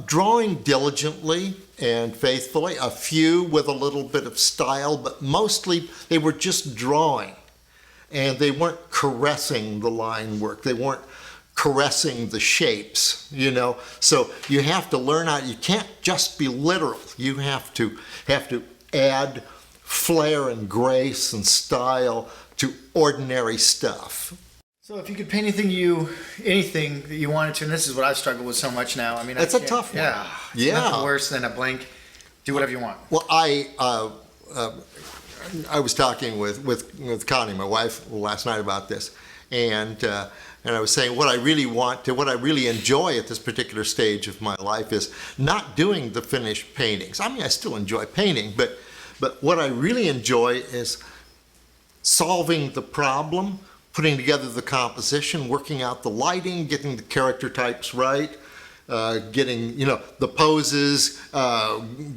Drawing diligently and faithfully, a few with a little bit of style, but mostly they were just drawing. And they weren't caressing the line work. They weren't caressing the shapes, you know. So you have to learn how, you can't just be literal. You have to add flair and grace and style to ordinary stuff. So if you could paint anything that you wanted to, and this is what I've struggled with so much now. I mean, That's a tough one. Yeah. Yeah. Nothing worse than a blank, do whatever you want. Well, I was talking with Connie, my wife, last night about this, and I was saying what I really enjoy at this particular stage of my life is not doing the finished paintings. I mean, I still enjoy painting, but what I really enjoy is solving the problem, putting together the composition, working out the lighting, getting the character types right, getting, you know, the poses,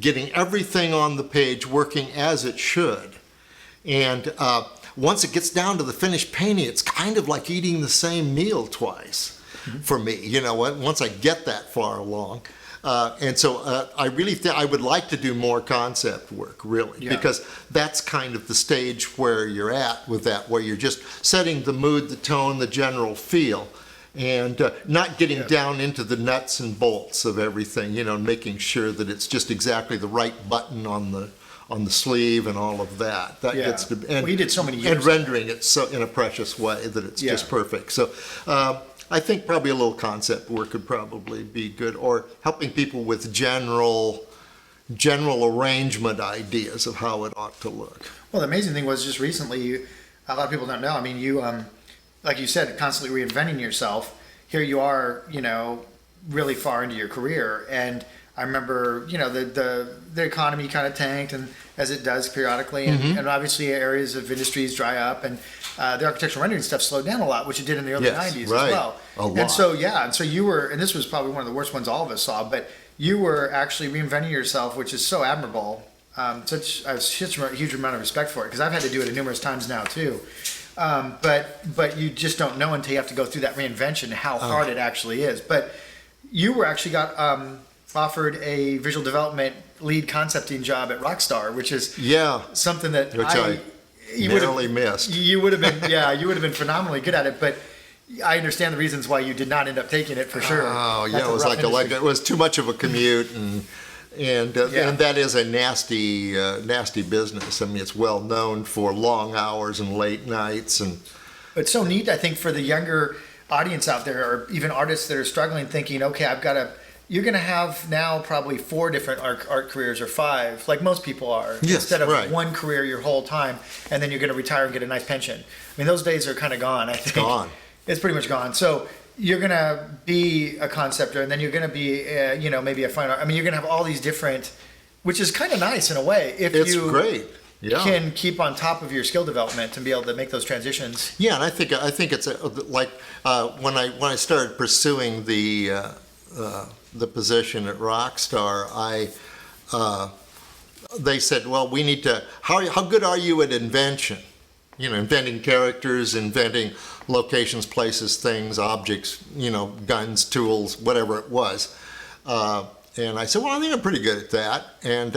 getting everything on the page working as it should. And once it gets down to the finished painting, it's kind of like eating the same meal twice for me, you know, once I get that far along. And so I really think I would like to do more concept work, really, because that's kind of the stage where you're at with that, where you're just setting the mood, the tone, the general feel, and not getting down into the nuts and bolts of everything, you know, making sure that it's just exactly the right button on the sleeve and all of that. That gets to, and well, you did so many years and rendering it so in a precious way that it's just perfect. So I think probably a little concept work could probably be good, or helping people with general arrangement ideas of how it ought to look. Well, the amazing thing was just recently, a lot of people don't know. I mean, you, like you said, constantly reinventing yourself. Here you are, you know, really far into your career, and I remember, you know, the economy kind of tanked, and as it does periodically, and obviously areas of industries dry up, and the architectural rendering stuff slowed down a lot, which it did in the early 90s as well. A lot. And so you were, and this was probably one of the worst ones all of us saw, but you were actually reinventing yourself, which is so admirable. I have such a huge amount of respect for it, because I've had to do it numerous times now too. But you just don't know until you have to go through that reinvention how hard it actually is. But you were actually got offered a visual development lead concepting job at Rockstar, which is something that you narrowly missed. You would have been you would have been phenomenally good at it, but I understand the reasons why you did not end up taking it for sure. Oh yeah, it was like it was too much of a commute, and that is a nasty business. I mean, it's well known for long hours and late nights, and it's so neat. I think for the younger audience out there, or even artists that are struggling, thinking, okay, you're going to have now probably 4 different art careers, or 5, like most people are, instead of one career your whole time, and then you're going to retire and get a nice pension. I mean, those days are kind of gone, I think. It's gone. It's pretty much gone. So you're going to be a conceptor, and then you're going to be, maybe a fine art. I mean, you're going to have all these different, which is kind of nice in a way. It's great. Yeah. Can keep on top of your skill development and be able to make those transitions. Yeah, and I think it's like when I started pursuing the position at Rockstar, they said, well, we need to, how good are you at invention? You know, inventing characters, inventing locations, places, things, objects, you know, guns, tools, whatever it was. And I said, well, I think I'm pretty good at that. And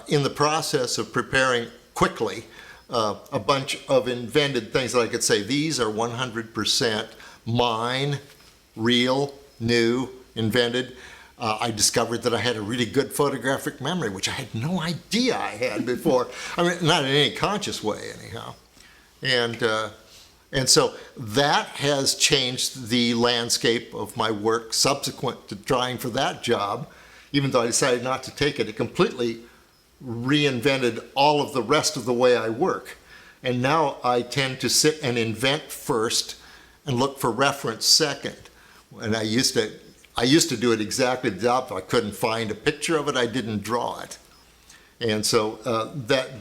in the process of preparing quickly a bunch of invented things that I could say, these are 100% mine, real, new, invented. I discovered that I had a really good photographic memory, which I had no idea I had before. I mean, not in any conscious way, anyhow. And so that has changed the landscape of my work subsequent to trying for that job. Even though I decided not to take it, it completely reinvented all of the rest of the way I work. And now I tend to sit and invent first and look for reference second. And I used to do it exactly the opposite. If I couldn't find a picture of it, I didn't draw it. And so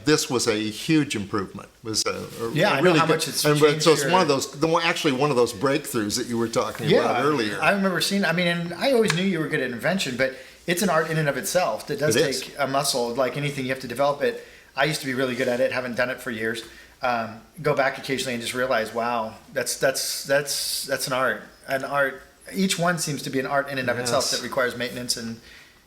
this was a huge improvement. It was I know how much it's changed. So it's one of those breakthroughs that you were talking about earlier. I remember seeing. I mean, and I always knew you were good at invention, but it's an art in and of itself. It does take a muscle. Like anything, you have to develop it. I used to be really good at it. Haven't done it for years. Go back occasionally and just realize, wow, that's an art. An art each one seems to be an art in and of itself that requires maintenance, and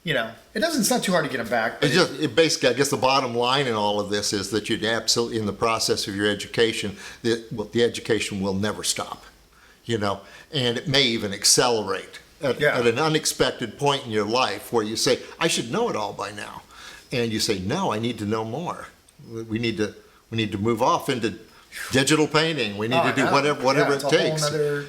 it's not too hard to get them back. But Basically, I guess the bottom line in all of this is that you'd absolutely, in the process of your education, the education will never stop, and it may even accelerate at an unexpected point in your life where you say, I should know it all by now. And you say, no, I need to know more. We need to move off into digital painting. We need to do whatever it takes to,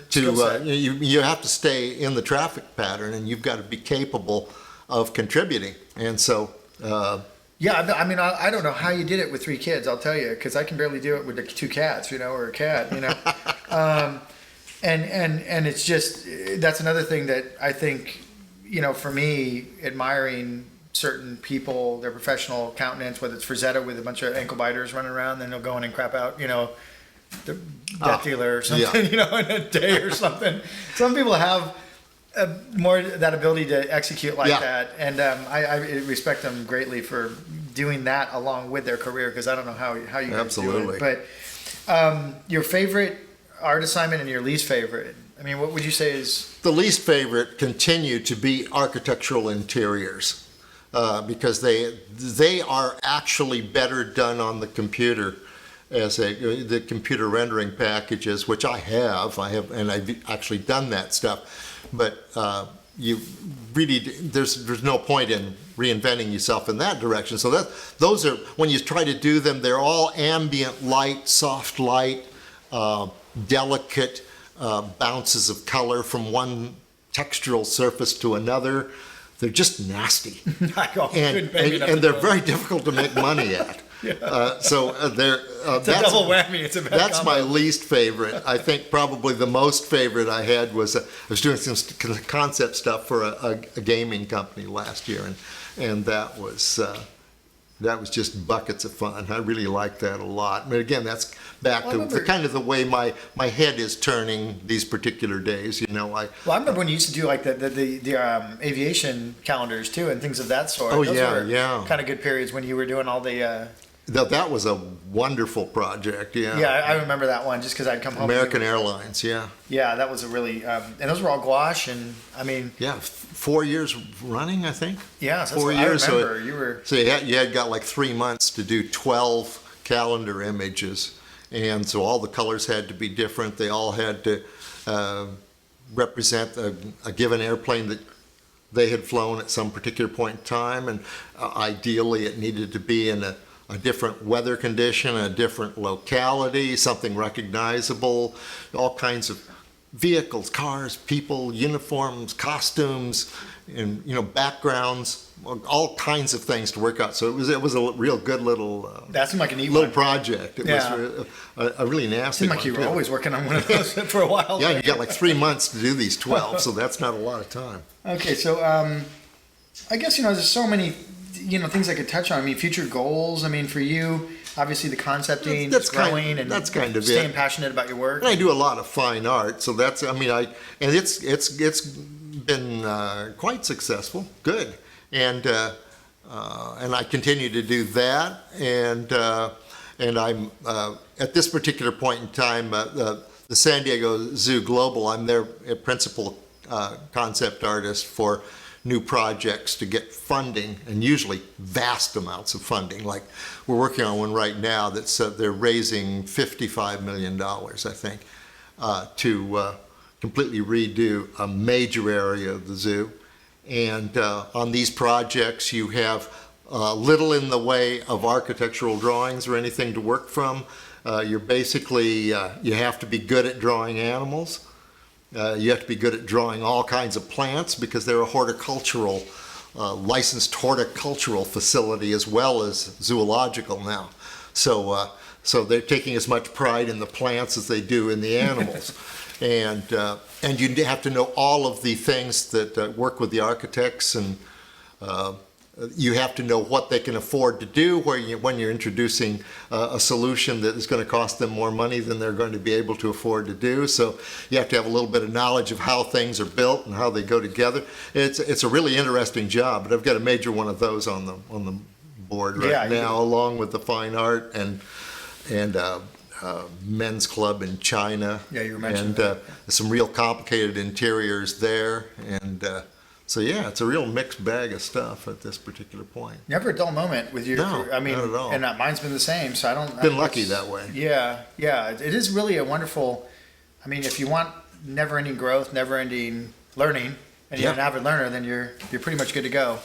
you have to stay in the traffic pattern, and you've got to be capable of contributing. And so, I mean, I don't know how you did it with 3 kids, I'll tell you, because I can barely do it with the 2 cats, or a cat, and it's just, that's another thing that I think, for me, admiring certain people, their professional countenance, whether it's Frazetta with a bunch of ankle biters running around, then they'll go in and crap out, the death dealer or something, in a day or something. Some people have more that ability to execute like that, and I respect them greatly for doing that along with their career, because I don't know how you guys do it. But your favorite art assignment and your least favorite, I mean, what would you say is? The least favorite continue to be architectural interiors, because they are actually better done on the computer as the computer rendering packages, which I have, and I've actually done that stuff. But you really, there's no point in reinventing yourself in that direction. So those are, when you try to do them, they're all ambient light, soft light, delicate bounces of color from one textural surface to another. They're just nasty. And they're very difficult to make money at. It's a double whammy. It's a bad That's combo. my least favorite. I think probably the most favorite I had was I was doing some concept stuff for a gaming company last year, and that was just buckets of fun. I really liked that a lot. But again, that's back to the kind of the way my head is turning these particular days. I remember when you used to do like the aviation calendars too, and things of that sort. Oh, Those were kind of good periods when you were doing all the. That was a wonderful project. Yeah, I remember that one just because I'd come home. American Airlines, yeah. Yeah, that was a really, and those were all gouache, and I mean. Yeah, 4 years running, I think. Yeah, so 4 years. I remember you were. So you had got like 3 months to do 12 calendar images, and so all the colors had to be different. They all had to represent a given airplane that they had flown at some particular point in time, and ideally it needed to be in a different weather condition, a different locality, something recognizable, all kinds of vehicles, cars, people, uniforms, costumes, and backgrounds, all kinds of things to work out. So it was a real good little that seemed like a neat little project. It was a really nasty seemed like you were always working on one of those for a while. Yeah, you got like 3 months to do these 12, so that's not a lot of time. Okay, so I guess there's so many things I could touch on. I mean, future goals. I mean, for you, obviously the concepting, growing, and that's kind of staying passionate about your work. And I do a lot of fine art, so that's. I mean, it's been quite successful, good, and I continue to do that, and I'm at this particular point in time, the San Diego Zoo Global. I'm their principal concept artist for new projects to get funding, and usually vast amounts of funding. Like we're working on one right now that's they're raising $55 million, I think, to completely redo a major area of the zoo. And on these projects, you have little in the way of architectural drawings or anything to work from. You're basically, you have to be good at drawing animals. You have to be good at drawing all kinds of plants because they're a horticultural, licensed horticultural facility as well as zoological now. So they're taking as much pride in the plants as they do in the animals. And you have to know all of the things that work with the architects, and you have to know what they can afford to do when you're introducing a solution that is going to cost them more money than they're going to be able to afford to do. So you have to have a little bit of knowledge of how things are built and how they go together. It's a really interesting job, but I've got a major one of those on the board right now, along with the fine art and men's club in China. Yeah, you were mentioning and that. some real complicated interiors there, and so yeah, it's a real mixed bag of stuff at this particular point. Never a dull moment with your No, career. I mean, not at all. and mine's been the same. So I don't. I Been think lucky it's- that way. Yeah, yeah. It is really a wonderful. I mean, if you want never-ending growth, never-ending learning, and you're an Yeah. avid learner, then you're pretty much good to go.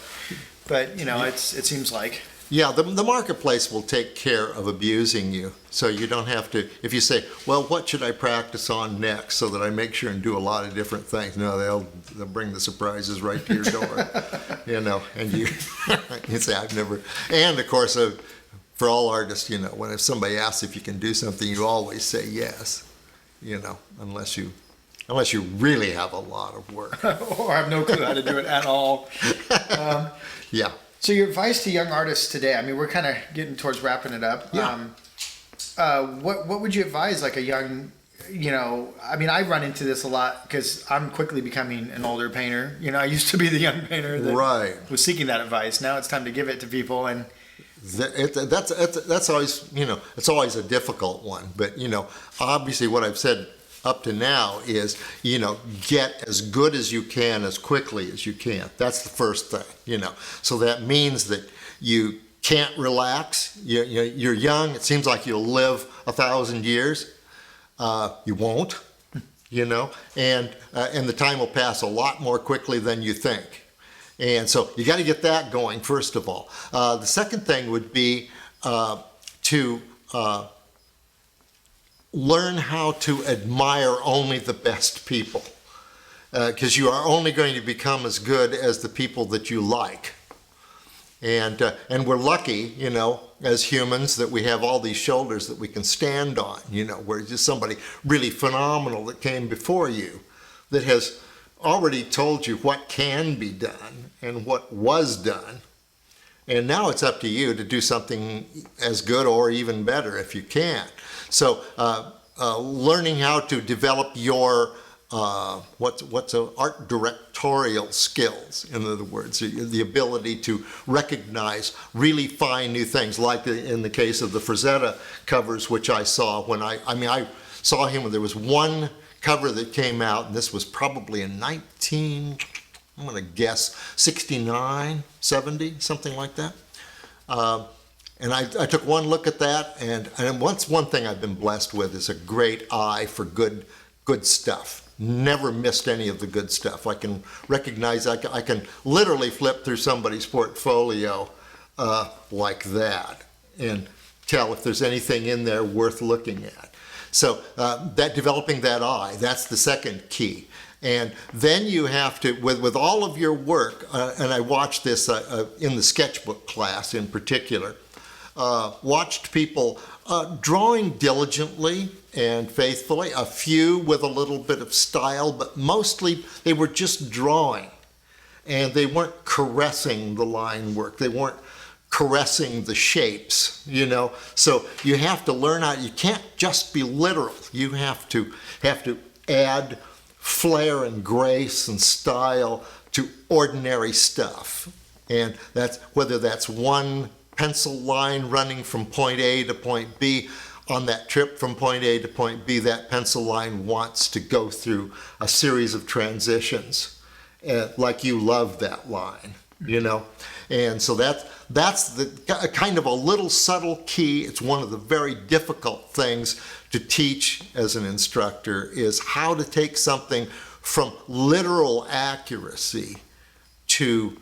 But you know, it seems like. Yeah, the marketplace will take care of abusing you, so you don't have to. If you say, "Well, what should I practice on next so that I make sure and do a lot of different things?" No, they'll bring the surprises right to your door, you know. And you you say, "I've never." And of course, for all artists, you know, when if somebody asks if you can do something, you always say yes, you know, unless you really have a lot of work. Or I have no clue how to do it at all. Yeah. So your advice to young artists today, I mean, we're kind of getting towards wrapping it up. Yeah. What would you advise like a young, you know, I mean, I run into this a lot because I'm quickly becoming an older painter. You know, I used to be the young painter that Right. was seeking that advice. Now it's time to give it to people. And That's always, you know, it's always a difficult one. But, you know, obviously what I've said up to now is, you know, get as good as you can as quickly as you can. That's the first thing, you know. So that means that you can't relax. You're young. It seems like you'll live 1,000 years. You won't, you know, and the time will pass a lot more quickly than you think. And so you got to get that going, first of all. The second thing would be to learn how to admire only the best people, because you are only going to become as good as the people that you like. And we're lucky, you know, as humans, that we have all these shoulders that we can stand on, you know, where just somebody really phenomenal that came before you that has already told you what can be done and what was done. And now it's up to you to do something as good or even better if you can. So learning how to develop your art directorial skills, in other words, the ability to recognize really fine new things, like in the case of the Frazetta covers, which I saw when I saw him when there was one cover that came out, and this was probably in I'm going to guess 69, 70, something like that. And I took one look at that, and one thing I've been blessed with is a great eye for good stuff. Never missed any of the good stuff. I can recognize, I can literally flip through somebody's portfolio like that and tell if there's anything in there worth looking at. So that developing that eye, that's the second key. And then you have to, with all of your work, and I watched this in the sketchbook class in particular, watched people drawing diligently and faithfully, a few with a little bit of style, but mostly they were just drawing. And they weren't caressing the line work. They weren't caressing the shapes, you know. So you have to learn how, you can't just be literal. You have to add flair and grace and style to ordinary stuff. And that's whether that's one pencil line running from point A to point B. On that trip from point A to point B, that pencil line wants to go through a series of transitions, like you love that line, you know. And so that's the kind of a little subtle key. It's one of the very difficult things to teach as an instructor, is how to take something from literal accuracy to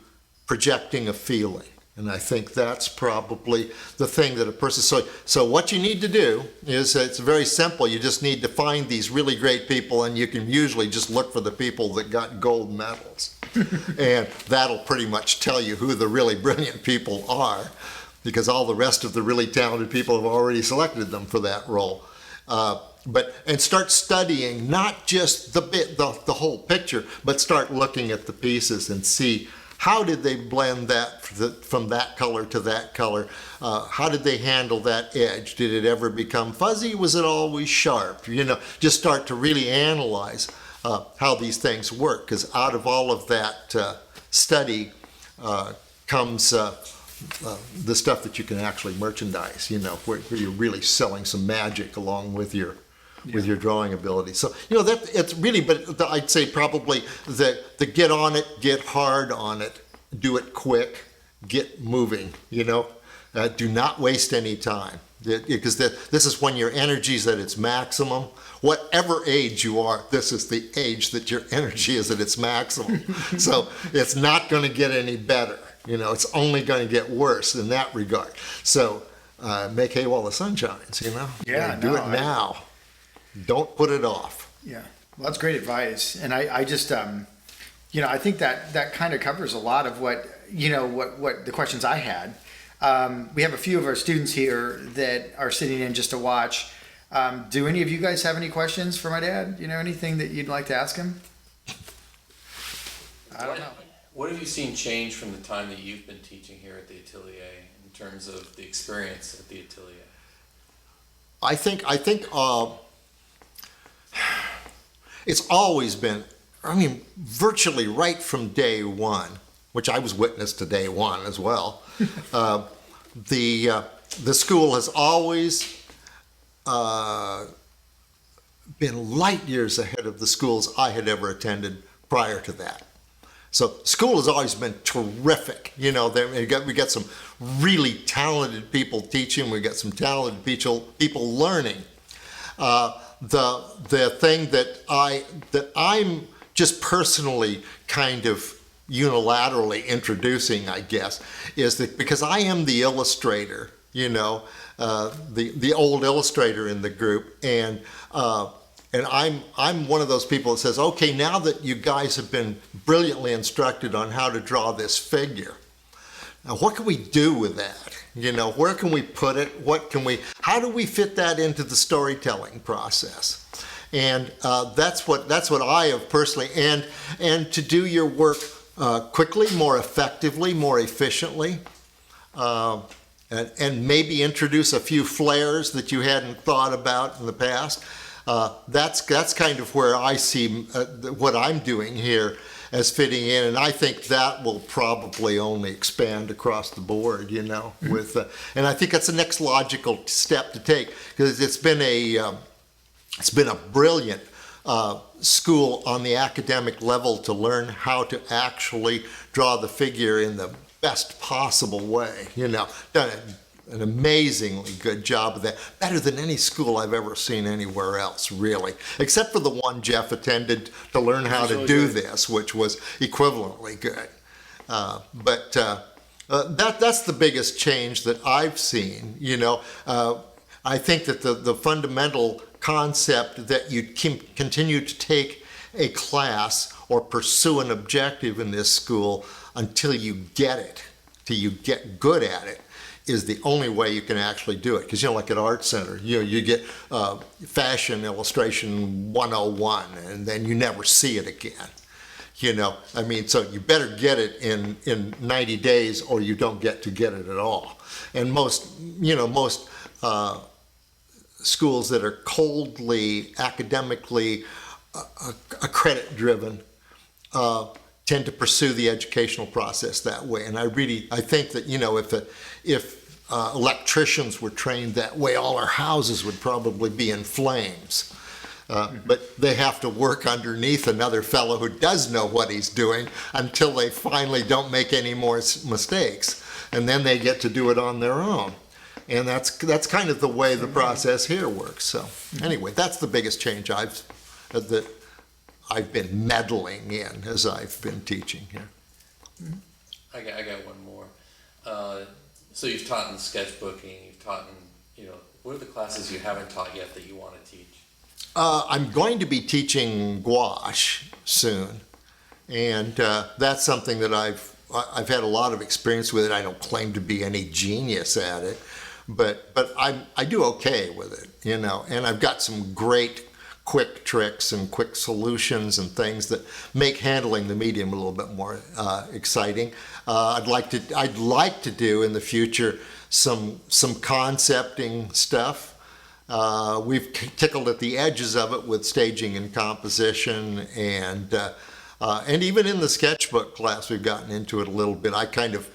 projecting a feeling. And I think that's probably the thing that a person, so what you need to do is, it's very simple. You just need to find these really great people, and you can usually just look for the people that got gold medals. And that'll pretty much tell you who the really brilliant people are, because all the rest of the really talented people have already selected them for that role. And start studying not just the whole picture, but start looking at the pieces and see, how did they blend that from that color to that color? How did they handle that edge? Did it ever become fuzzy? Was it always sharp? You know, just start to really analyze how these things work, because out of all of that study comes the stuff that you can actually merchandise, where you're really selling some magic along with your drawing ability. So, that it's really, but I'd say probably the get on it, get hard on it, do it quick, get moving, do not waste any time. Because this is when your energy's at its maximum. Whatever age you are, this is the age that your energy is at its maximum. So it's not going to get any better. It's only going to get worse in that regard. So make hay while the sun shines, Yeah, do it now. Don't put it off. Yeah, well, that's great advice. And I just, I think that kind of covers a lot of what the questions I had. We have a few of our students here that are sitting in just to watch. Do any of you guys have any questions for my dad? Anything that you'd like to ask him? I don't know. What have you seen change from the time that you've been teaching here at the Atelier in terms of the experience at the Atelier? I think it's always been, virtually right from day one, which I was witness to day one as well. The school has always been light years ahead of the schools I had ever attended prior to that. So school has always been terrific. We got some really talented people teaching. We got some talented people learning. The thing that I'm just personally kind of unilaterally introducing, I guess, is that because I am the illustrator, the old illustrator in the group, and I'm one of those people that says, okay, now that you guys have been brilliantly instructed on how to draw this figure, now what can we do with that? Where can we put it? How do we fit that into the storytelling process? And that's what I have personally, and to do your work quickly, more effectively, more efficiently, and maybe introduce a few flares that you hadn't thought about in the past. That's kind of where I see what I'm doing here as fitting in, and I think that will probably only expand across the board, with, and I think that's the next logical step to take, because it's been a brilliant school on the academic level to learn how to actually draw the figure in the best possible way, done an amazingly good job of that, better than any school I've ever seen anywhere else, really, except for the one Jeff attended to learn how to do this, which was equivalently good. But that's the biggest change that I've seen. I think that the fundamental concept that you can continue to take a class or pursue an objective in this school until you get it, till you get good at it, is the only way you can actually do it. Because, like at Art Center, you get fashion illustration 101, and then you never see it again. So you better get it in 90 days or you don't get to get it at all. And most schools that are coldly, academically, credit driven, tend to pursue the educational process that way. And I think that, if electricians were trained that way, all our houses would probably be in flames. But they have to work underneath another fellow who does know what he's doing until they finally don't make any more mistakes. And then they get to do it on their own. And that's kind of the way the process here works. So anyway, that's the biggest change that I've been meddling in as I've been teaching here. I got one more. So you've taught in sketchbooking, you've taught in, what are the classes you haven't taught yet that you want to teach? I'm going to be teaching gouache soon, and that's something that I've had a lot of experience with it. I don't claim to be any genius at it, but I do okay with it, and I've got some great quick tricks and quick solutions and things that make handling the medium a little bit more exciting. I'd like to do in the future some concepting stuff. We've tickled at the edges of it with staging and composition, and even in the sketchbook class we've gotten into it a little bit. I kind of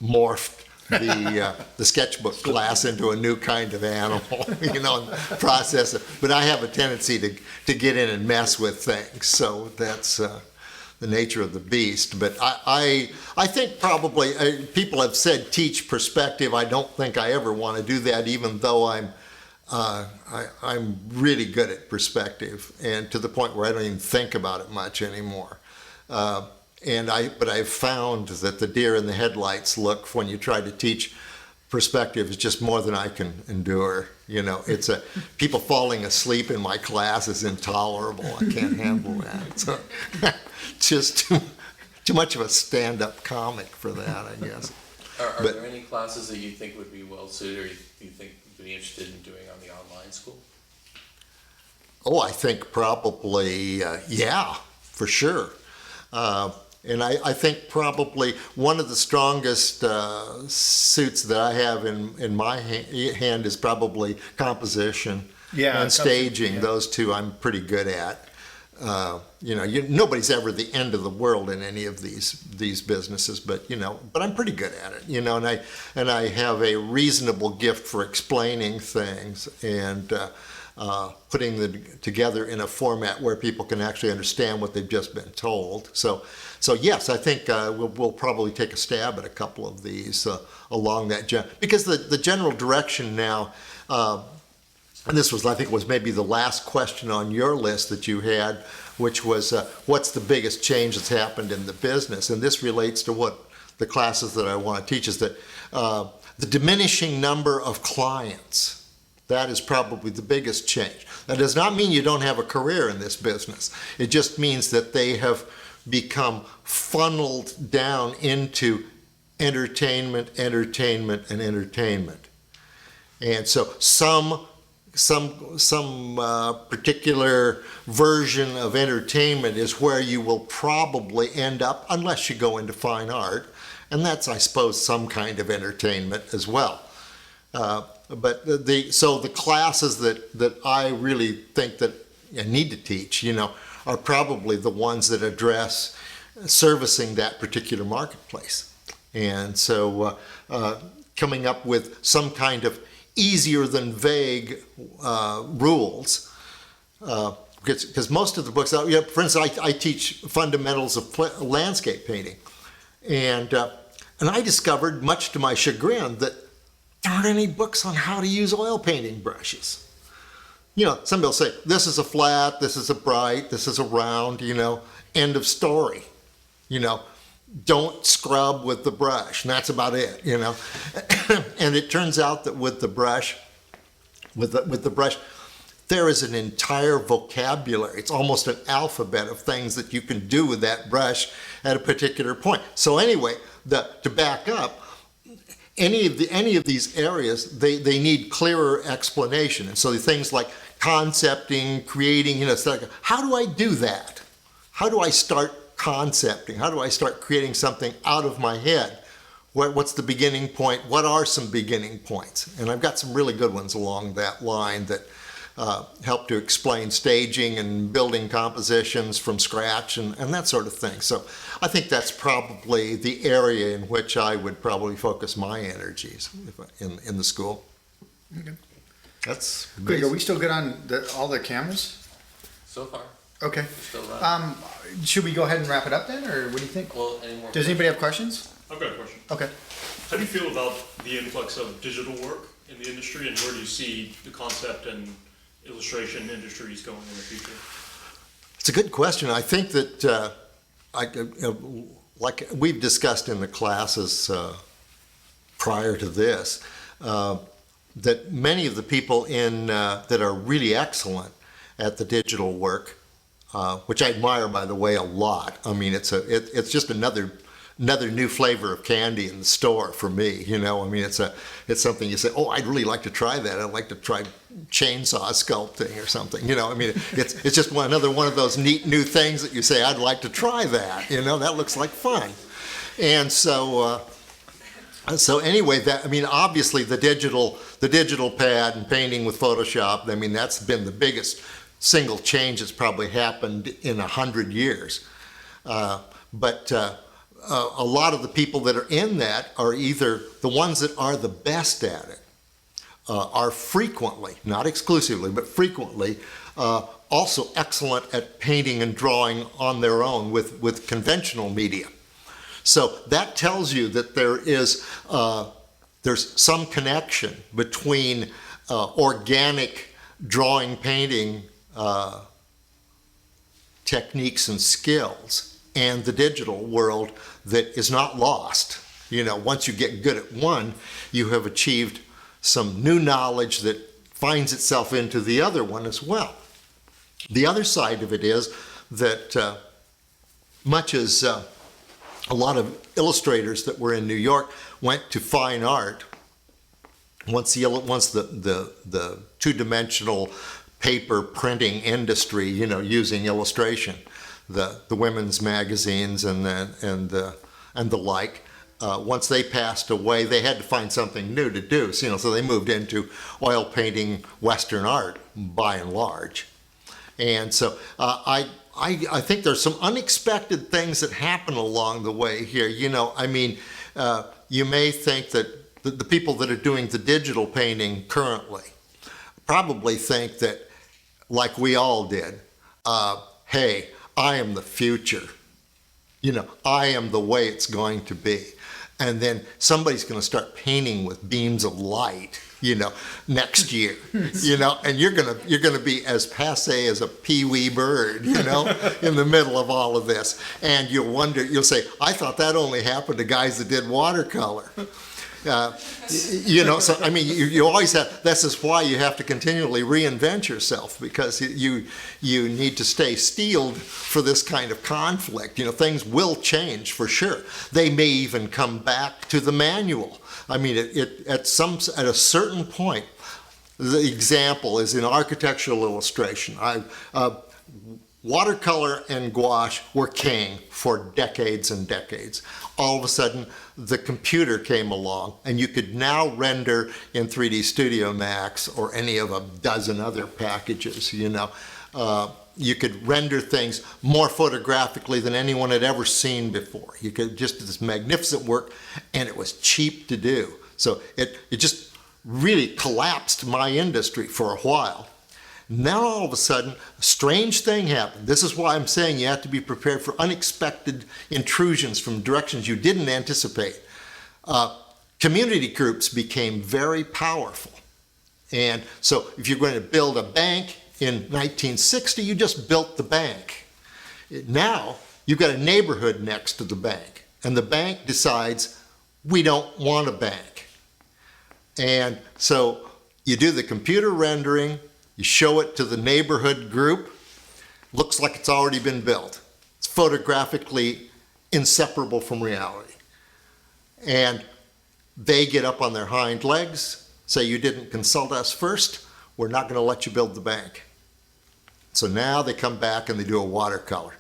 morphed the sketchbook class into a new kind of animal, and process it. But I have a tendency to get in and mess with things, so that's the nature of the beast. But I think probably people have said teach perspective. I don't think I ever want to do that, even though I'm really good at perspective, and to the point where I don't even think about it much anymore. But I've found that the deer in the headlights look when you try to teach perspective is just more than I can endure. It's people falling asleep in my class is intolerable. I can't handle that. So just too much of a stand-up comic for that, I guess. Are there any classes that you think would be well suited, or you think you'd be interested in doing on the online school? Oh, I think probably, yeah, for sure. And I think probably one of the strongest suits that I have in my hand is probably composition and staging. Yeah. Those two I'm pretty good at. Nobody's ever the end of the world in any of these businesses, but I'm pretty good at it. And I have a reasonable gift for explaining things and putting them together in a format where people can actually understand what they've just been told. So yes, I think we'll probably take a stab at a couple of these along that because the general direction now, and this was, I think, was maybe the last question on your list that you had, which was what's the biggest change that's happened in the business? And this relates to what the classes that I want to teach is that the diminishing number of clients. That is probably the biggest change. That does not mean you don't have a career in this business. It just means that they have become funneled down into entertainment. And so some particular version of entertainment is where you will probably end up, unless you go into fine art, and that's, I suppose, some kind of entertainment as well. But the classes that I really think that I need to teach, are probably the ones that address servicing that particular marketplace. And so coming up with some kind of easier than vague rules, because most of the books, for instance, I teach fundamentals of landscape painting, and I discovered, much to my chagrin, that there aren't any books on how to use oil painting brushes. Somebody will say, this is a flat, this is a bright, this is a round, end of story. Don't scrub with the brush, and that's about it, And it turns out that with the brush, there is an entire vocabulary. It's almost an alphabet of things that you can do with that brush at a particular point. So anyway, to back up, any of these areas, they need clearer explanation. And so the things like concepting, creating, how do I do that? How do I start concepting? How do I start creating something out of my head? What's the beginning point? What are some beginning points? And I've got some really good ones along that line that help to explain staging and building compositions from scratch and that sort of thing. So I think that's probably the area in which I would probably focus my energies in the school. Okay. That's Greg, are we still good on all the cameras? So far. Okay. We're still running. Should we go ahead and wrap it up then, or what do you think? Well, any more Does anybody have questions? I've got a question. Okay. How do you feel about the influx of digital work in the industry, and where do you see the concept and illustration industries going in the future? It's a good question. I think that, like we've discussed in the classes prior to this, that many of the people that are really excellent at the digital work, which I admire, by the way, a lot. I mean, it's just another new flavor of candy in the store for me. I mean, it's something you say, oh, I'd really like to try that. I'd like to try chainsaw sculpting or something. I mean, it's just another one of those neat new things that you say, I'd like to try that. That looks like fun. And so anyway, obviously the digital pad and painting with Photoshop, I mean, that's been the biggest single change that's probably happened in 100 years. But a lot of the people that are in that are either the ones that are the best at it, are frequently, not exclusively, but frequently, also excellent at painting and drawing on their own with conventional media. So that tells you that there's some connection between organic drawing, painting techniques and skills and the digital world that is not lost. You know, once you get good at one, you have achieved some new knowledge that finds itself into the other one as well. The other side of it is that much as a lot of illustrators that were in New York went to fine art, once the two-dimensional paper printing industry, you know, using illustration, the women's magazines and the like, once they passed away, they had to find something new to do. So, you know, so they moved into oil painting, Western art, by and large. And so I think there's some unexpected things that happen along the way here. You know, I mean, you may think that the people that are doing the digital painting currently probably think that, like we all did, hey, I am the future. You know, I am the way it's going to be. And then somebody's going to start painting with beams of light, you know, next year, you know, and you're going to be as passé as a pee-wee bird, you know, in the middle of all of this. And you'll say, I thought that only happened to guys that did watercolor. You know, so I mean, you always have. This is why you have to continually reinvent yourself, because you need to stay steeled for this kind of conflict. You know, things will change for sure. They may even come back to the manual. I mean, at a certain point, the example is in architectural illustration. Watercolor and gouache were king for decades and decades. All of a sudden, the computer came along, and you could now render in 3D Studio Max or any of a dozen other packages, you know. You could render things more photographically than anyone had ever seen before. You could just do this magnificent work, and it was cheap to do. So it just really collapsed my industry for a while. Now all of a sudden, a strange thing happened. This is why I'm saying you have to be prepared for unexpected intrusions from directions you didn't anticipate. Community groups became very powerful. And so if you're going to build a bank in 1960, you just built the bank. Now you've got a neighborhood next to the bank, and the bank decides, we don't want a bank. And so you do the computer rendering, you show it to the neighborhood group, looks like it's already been built. It's photographically inseparable from reality. And they get up on their hind legs, say, you didn't consult us first, we're not going to let you build the bank. So now they come back and they do a watercolor.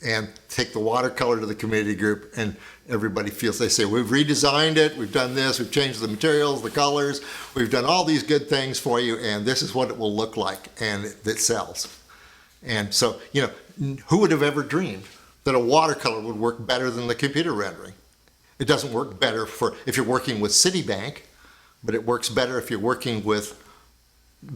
And take the watercolor to the community group, and everybody feels, they say, we've redesigned it, we've done this, we've changed the materials, the colors, we've done all these good things for you, and this is what it will look like, and it sells. And so, you know, who would have ever dreamed that a watercolor would work better than the computer rendering? It doesn't work better if you're working with Citibank, but it works better if you're working with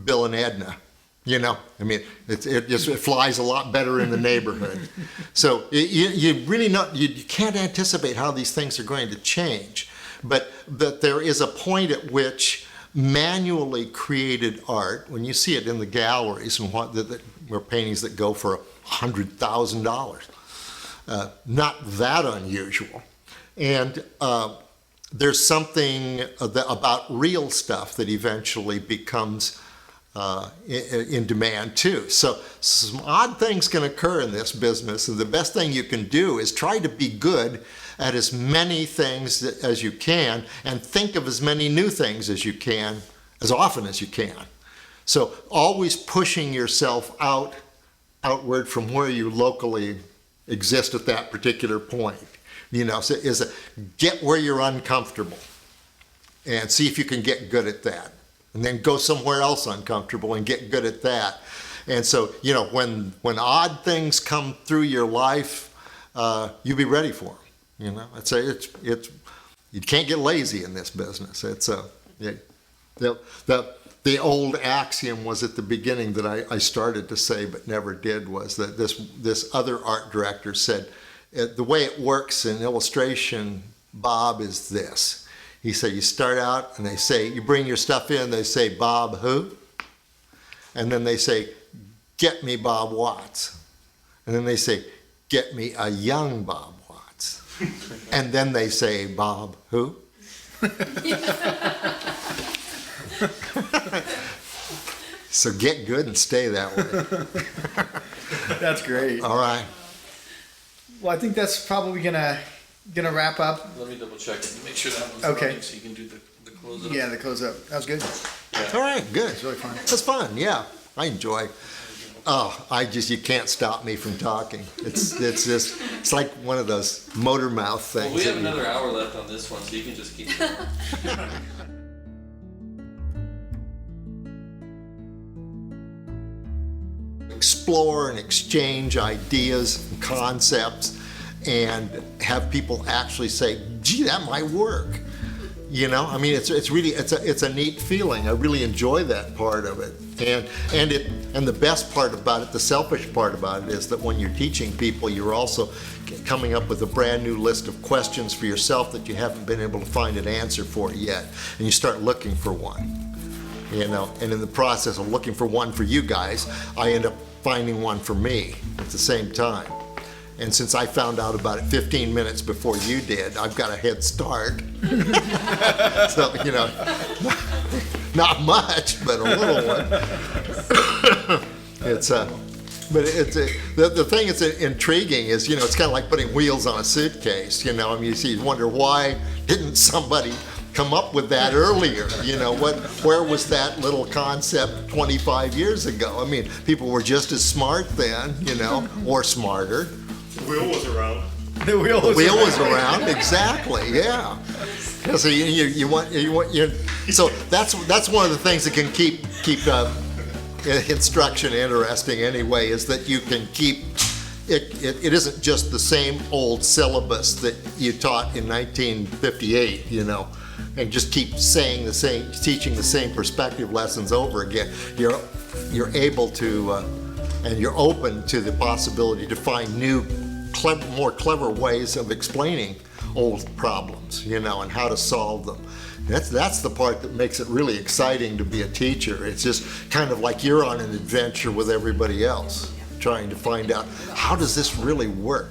Bill and Edna. You know, I mean, it flies a lot better in the neighborhood. So you really you can't anticipate how these things are going to change, but that there is a point at which manually created art, when you see it in the galleries and where paintings that go for $100,000, not that unusual. And there's something about real stuff that eventually becomes in demand too. So some odd things can occur in this business, and the best thing you can do is try to be good at as many things as you can, and think of as many new things as you can, as often as you can. So always pushing yourself outward from where you locally exist at that particular point. You know, so get where you're uncomfortable and see if you can get good at that. And then go somewhere else uncomfortable and get good at that. And so, you know, when odd things come through your life, you be ready for them. it's you can't get lazy in this business. The old axiom was at the beginning that I started to say but never did, was that this other art director said, the way it works in illustration, Bob, is this. He said, you start out and they say, you bring your stuff in, they say, Bob who? And then they say, get me Bob Watts. And then they say, get me a young Bob Watts. And then they say, Bob who? So get good and stay that way. That's great. All right. Well, I think that's probably gonna wrap up. Let me double check it, make sure that one's Okay. running, so you can do the close up. Yeah, the close up. That was good. All right, good. It's really fun. That's fun, yeah. I enjoy. You can't stop me from talking. It's like one of those motor mouth things. Well, we have another hour left on this one, so you can just keep going. Explore and exchange ideas and concepts and have people actually say, gee, that might work. I mean, it's really a neat feeling. I really enjoy that part of it. And the best part about it, the selfish part about it, is that when you're teaching people, you're also coming up with a brand new list of questions for yourself that you haven't been able to find an answer for yet, and you start looking for one. And in the process of looking for one for you guys, I end up finding one for me at the same time. And since I found out about it 15 minutes before you did, I've got a head start. So, not much, but a little one. The thing that's intriguing is, it's kind of like putting wheels on a suitcase. I mean, you wonder, why didn't somebody come up with that earlier? Where was that little concept 25 years ago? I mean, people were just as smart then, or smarter. The wheel was around. The wheel was around, exactly, yeah. So so that's one of the things that can keep instruction interesting anyway, is that you can keep it isn't just the same old syllabus that you taught in 1958, and just keep teaching the same perspective lessons over again. You're able to and you're open to the possibility to find new, more clever ways of explaining old problems, and how to solve them. That's the part that makes it really exciting to be a teacher. It's just kind of like you're on an adventure with everybody else, trying to find out, how does this really work?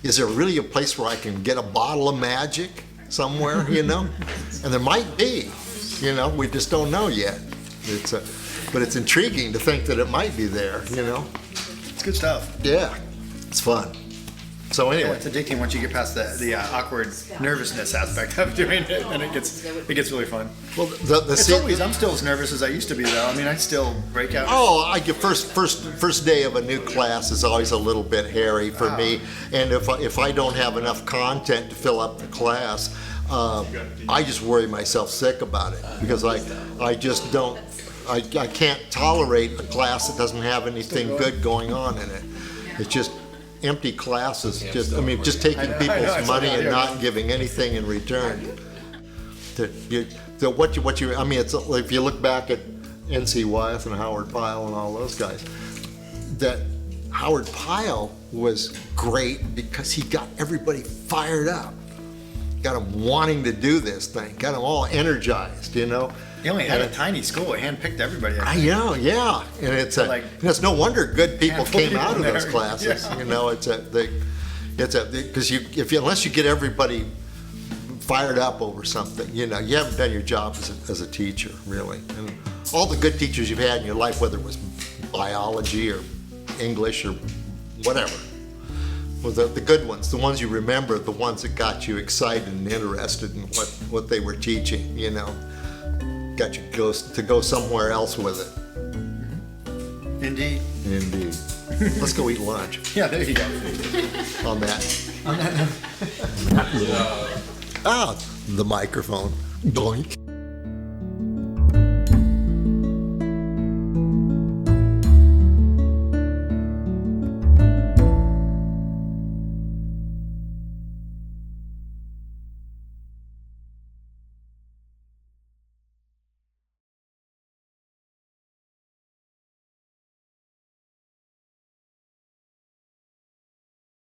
Is there really a place where I can get a bottle of magic somewhere, And there might be, we just don't know yet. But it's intriguing to think that it might be there, It's good stuff. Yeah, it's fun. So Yeah, anyway, it's addicting once you get past the awkward nervousness aspect of doing it, and it gets really fun. well, I'm still as nervous as I used to be, though. I mean, I still break out. I get first day of a new class is always a little bit hairy for me, and if I don't have enough content to fill up the class, I just worry myself sick about it, because I just don't. I can't tolerate a class that doesn't have anything good going on in it. It's just empty classes, just taking people's money and not giving anything in return. It's if you look back at N.C. Wyeth and Howard Pyle and all those guys, that Howard Pyle was great because he got everybody fired up, got them wanting to do this thing, got them all energized, He only had a tiny school. He handpicked everybody. I know, yeah, and it's no wonder good people came out of those classes. Yeah. Because unless you get everybody fired up over something, you haven't done your job as a teacher, really. And all the good teachers you've had in your life, whether it was biology or English or whatever, well, the good ones, the ones you remember, the ones that got you excited and interested in what they were teaching, got you to go somewhere else with it. Indeed. Let's go eat lunch Yeah, there you go. on that. The microphone. Doink.